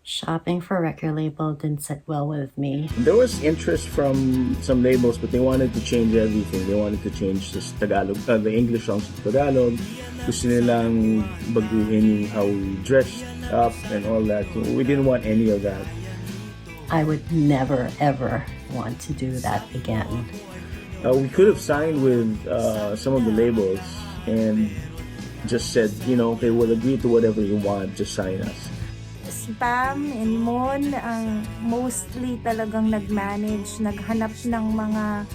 Shopping for a record label didn't sit well with me. There was interest from some labels, but they wanted to change everything. They wanted to change this Tagalog, the English songs to Tagalog. Gusto nilang baguhin how we dressed up and all that. We didn't want any of that. I would never, ever want to do that again. We could have signed with some of the labels and just said, okay, we'll agree to whatever you want, just sign us. Spam and Mon ang mostly talagang nag-manage, naghanap ng mga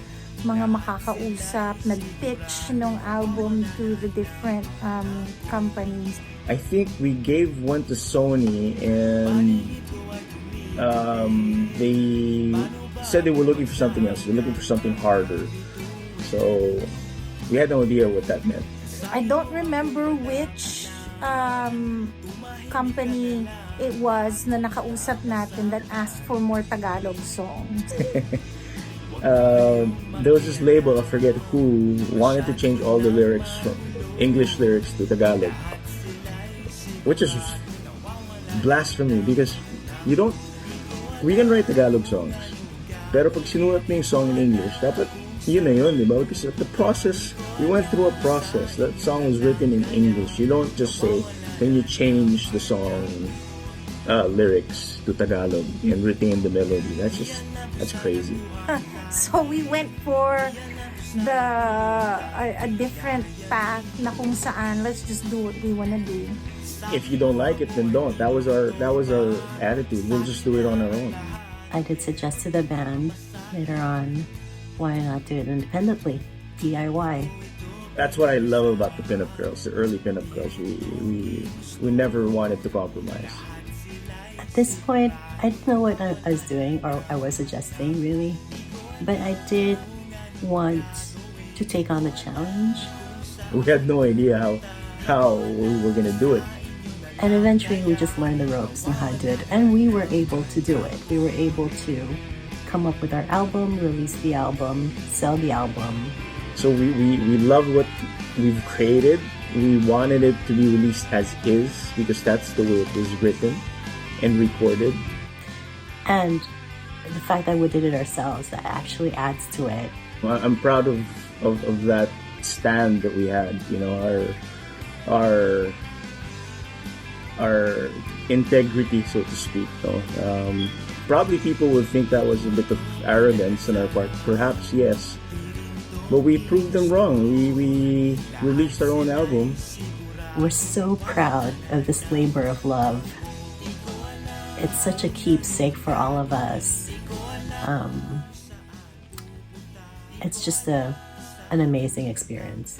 makakausap, nag-pitch ng album to the different companies. I think we gave one to Sony and they said they were looking for something else. They were looking for something harder. So we had no idea what that meant. I don't remember which company it was na nakausap natin that asked for more Tagalog songs. There was this label, I forget who, wanted to change all the lyrics from English lyrics to Tagalog, which is blasphemy because we can write Tagalog songs, pero pag sinulat mo yung song in English, dapat yun na yun, di ba? Because the process, we went through a process. That song was written in English. You don't just say, can you change the song lyrics to Tagalog and retain the melody? That's crazy. So we went for a different path na kung saan let's just do what we wanna do. If you don't like it, then don't. That was our attitude. We'll just do it on our own. I did suggest to the band later on, why not do it independently, DIY. That's what I love about the Pinup girls, the early Pinup girls. We never wanted to compromise. At this point, I didn't know what I was doing or I was suggesting really, but I did want to take on the challenge. We had no idea how we were gonna do it. And eventually we just learned the ropes on how to do it, and we were able to do it. We were able to come up with our album, release the album, sell the album. So we love what we've created. We wanted it to be released as is because that's the way it was written and recorded. And the fact that we did it ourselves, that actually adds to it. I'm proud of that stand that we had, our integrity, so to speak. Probably people would think that was a bit of arrogance on our part. Perhaps, yes. But we proved them wrong. We released our own album. We're so proud of this labor of love. It's such a keepsake for all of us. It's just an amazing experience.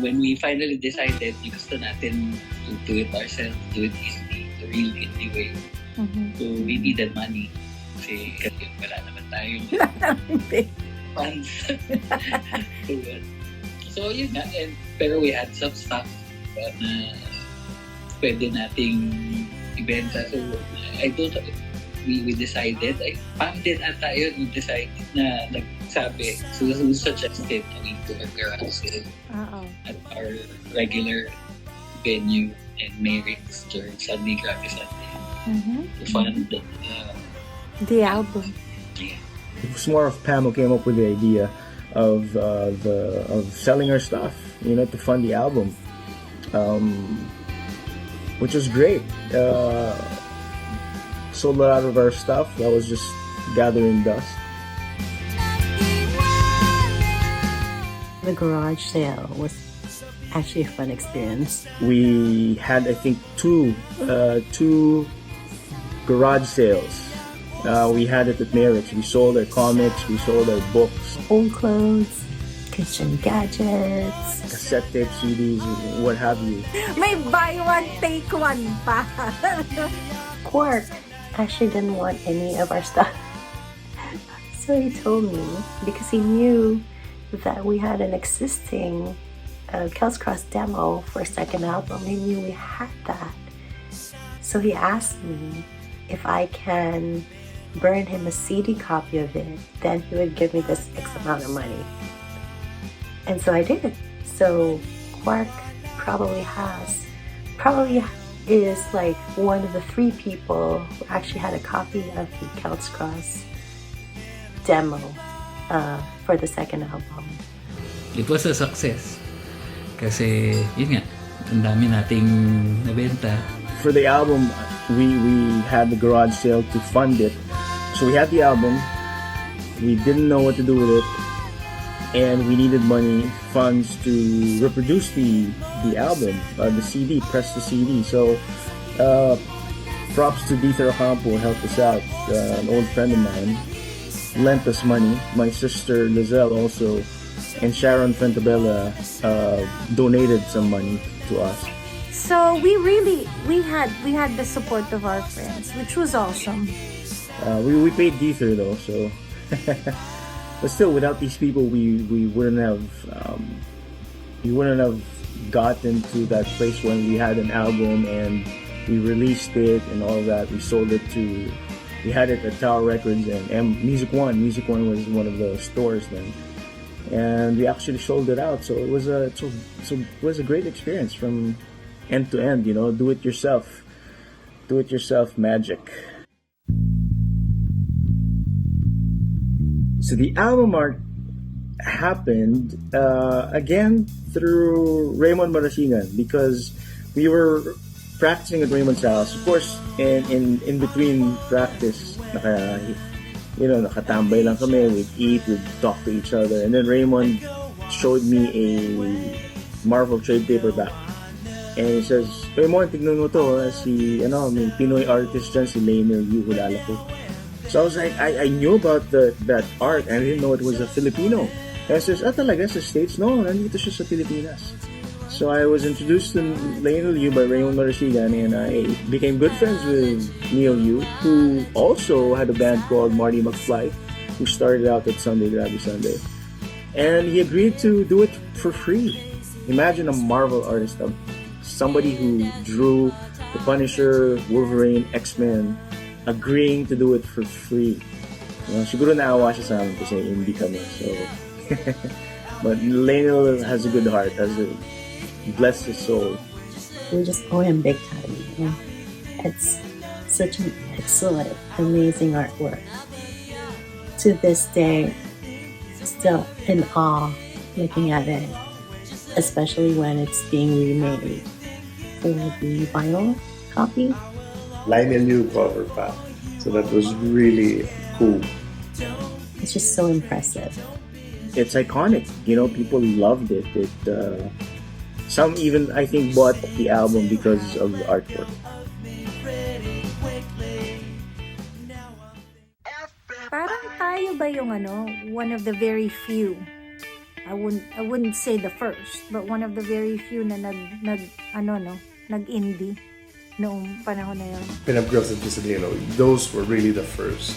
When we finally decided, gusto natin to do it ourselves, do it easily, the real indie way. So we needed money. Kasi wala naman tayong funds. So yun nga, pero we had some stuff na pwede nating ibenta. So I don't know, we decided, Pam din ata yun, we decided na nagsabi, so who suggested na we do a garage sale at our regular venue in Mayrix during Sunday, Grabe Sunday, to fund the album. Yeah. It was more of Pam who came up with the idea of selling our stuff, to fund the album, which was great. Sold a lot of our stuff. That was just gathering dust. The garage sale was actually a fun experience. We had, I think, two garage sales. We had it at Mayrix. We sold our comics. We sold our books. Old clothes, kitchen gadgets, cassette tape, CDs, what have you. May buy one, take one pa. Quark actually didn't want any of our stuff. So he told me, because he knew that we had an existing Kels Cross demo for a second album. He knew we had that. So he asked me if I can burn him a CD copy of it, then he would give me this X amount of money. And so I did. So Quark probably is like one of the 3 people who actually had a copy of the Celts Cross demo for the second album. It was a success. Kasi, yun nga, ang dami nating nabenta. For the album, we had the garage sale to fund it. So we had the album, we didn't know what to do with it, and we needed funds to reproduce the album, the CD, press the CD. So props to Dieter Ocampo, helped us out, an old friend of mine, lent us money. My sister Lizelle also, and Sharon Fentabella donated some money to us. So we had the support of our friends, which was awesome. We paid Dieter though, so but still, without these people, we wouldn't have gotten to that place when we had an album and we released it and all that. We sold it we had it at Tower Records and Music One. Music One was one of the stores then, and we actually sold it out. So it was a great experience from end to end. You know, do it yourself magic. So the album art happened again through Raymond Marasigan, because we were practicing at Raymond's house. Of course, in between practice, nakatambay lang kami. We'd eat, we'd talk to each other, and then Raymond showed me a Marvel trade paperback. And he says, Raymond, tignan mo to, may Pinoy artist dyan, si Lainel Yu, hulala ko. So I was like, I knew about that art and I didn't know it was a Filipino. And I says, talaga sa States? No, nandito siya sa Pilipinas. So I was introduced to Lainel Yu by Raymond Marasigan, and I became good friends with Neil Yu, who also had a band called Marty McFly, who started out at Sunday Grabby Sunday. And he agreed to do it for free. Imagine a Marvel artist, somebody who drew The Punisher, Wolverine, X-Men, agreeing to do it for free. Siguro naawa siya sa amin kasi hindi kami. So, but Lainel has a good heart, bless his soul. We just owe him big time. You know? It's such an excellent, amazing artwork. To this day, still in awe looking at it, especially when it's being remade for the vinyl copy. Lionel Yu cover pack. So that was really cool. It's just so impressive. It's iconic. People loved it. Some even, I think, bought the album because of the artwork. Parang tayo ba yung one of the very few. I wouldn't say the first, but one of the very few na nag-indie noong panahon na yun. Pinup Girls and Pisadino, those were really the first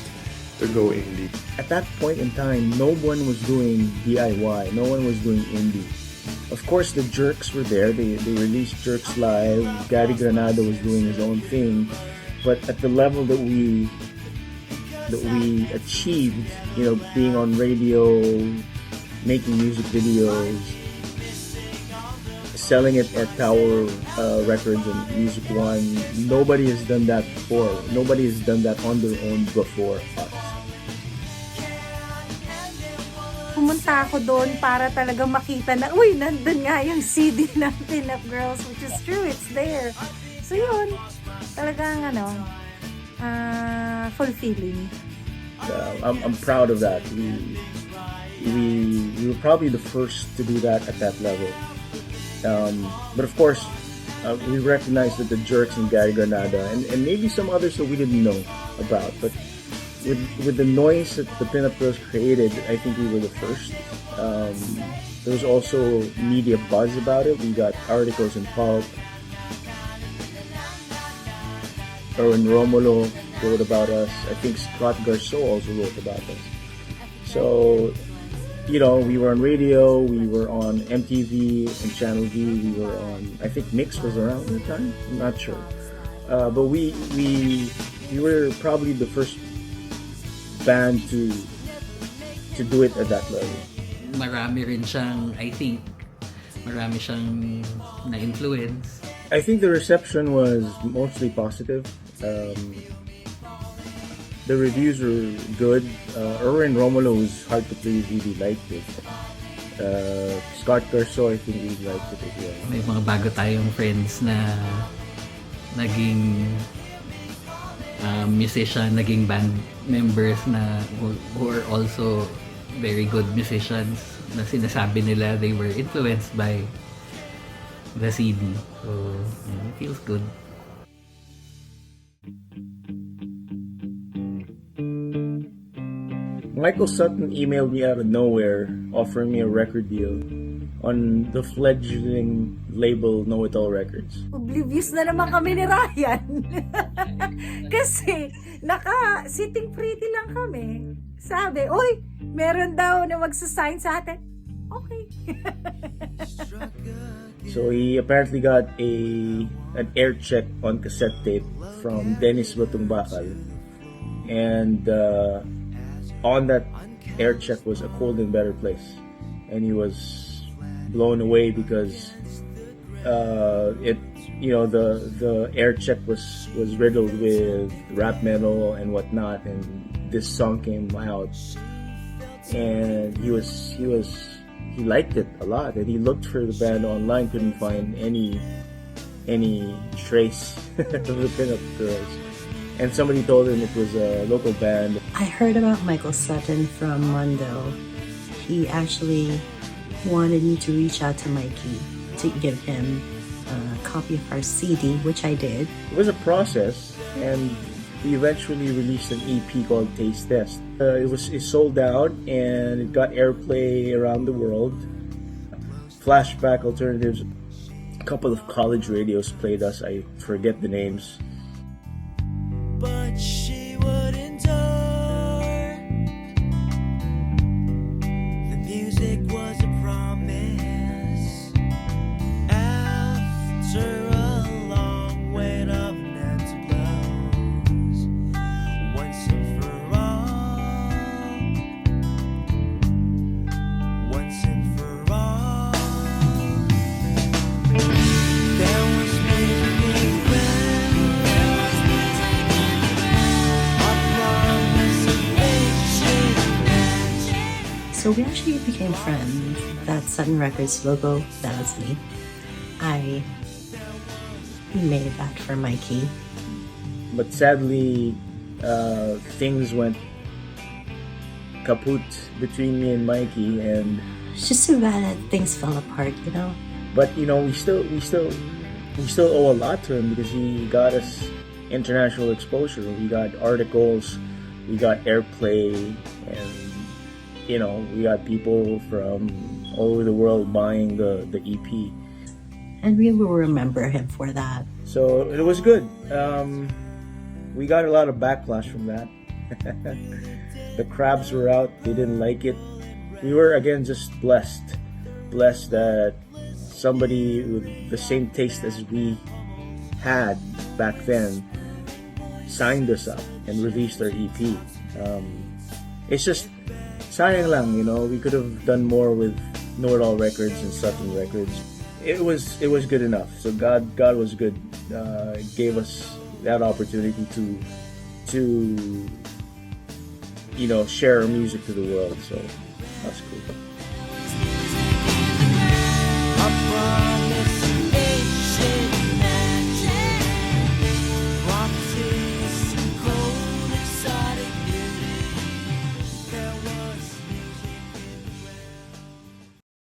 to go indie. At that point in time, no one was doing DIY. No one was doing indie. Of course, the Jerks were there. They released Jerks Live. Gary Granada was doing his own thing. But at the level that we achieved, being on radio, making music videos, selling it at Tower Records and Music One, nobody has done that before. Nobody has done that on their own before us. Pumunta ako doon para talaga makita na, nandun nga yung CD ng Pinup Girls, which is true, it's there. So yun, talagang fulfilling. I'm proud of that. We were probably the first to do that at that level. But of course, we recognize that the Jerks and Gary Granada and maybe some others that we didn't know about, but with the noise that the Pinup Girls created, I think we were the first. There was also media buzz about it. We got articles in Pulp. Erwin Romulo wrote about us. I think Scott Garceau also wrote about us. So, we were on radio, we were on MTV and Channel V, we were on, I think Mix was around the time, I'm not sure. But we were probably the first band to do it at that level. Marami rin siyang, I think, marami siyang na-influence. I think the reception was mostly positive. The reviews were good. Erwin Romulo, who's hard to please, really liked it. Scott Garso, I think he liked it as well. May mga bago tayong friends na naging musician, naging band members na who are also very good musicians na sinasabi nila they were influenced by the CD. So, it feels good. Michael Sutton emailed me out of nowhere offering me a record deal on the fledgling label Know It All Records. Oblivious na naman kami ni Ryan. Kasi, sitting pretty lang kami. Sabi, uy, meron daw na magsasign sa atin. Okay. So he apparently got an air check on cassette tape from Dennis Batungbakal. And on that air check was A Cold and Better Place. And he was blown away because the air check was riddled with rap metal and whatnot, and this song came out and he liked it a lot, and he looked for the band online, couldn't find any trace of the Pinup Girls, and somebody told him it was a local band. I heard about Michael Sutton from Mundo. He actually wanted me to reach out to Mikey to give him a copy of our CD, which I did. It was a process, and we eventually released an EP called Taste Test. It sold out, and it got airplay around the world. Flashback Alternatives, a couple of college radios played us. I forget the names. But she wouldn't tour. The music was a promise. After a long wait of ends blows, once and for all, once and for all, there was music when a promise of patience. So we actually became friends. That Sutton Records logo, that was me. I made that for Mikey. But sadly, things went kaput between me and Mikey, and It's just too bad that things fell apart, you know? but we still owe a lot to him because he got us international exposure. We got articles, we got airplay, and we got people from all over the world buying the EP. And we will remember him for that. So it was good. We got a lot of backlash from that. The crabs were out. They didn't like it. We were, again, just blessed that somebody with the same taste as we had back then signed us up and released our EP. It's just sayang lang, we could have done more with Know It All Records and Sutton Records. It was good enough. So God was good. Gave us that opportunity to share our music to the world. So that's cool.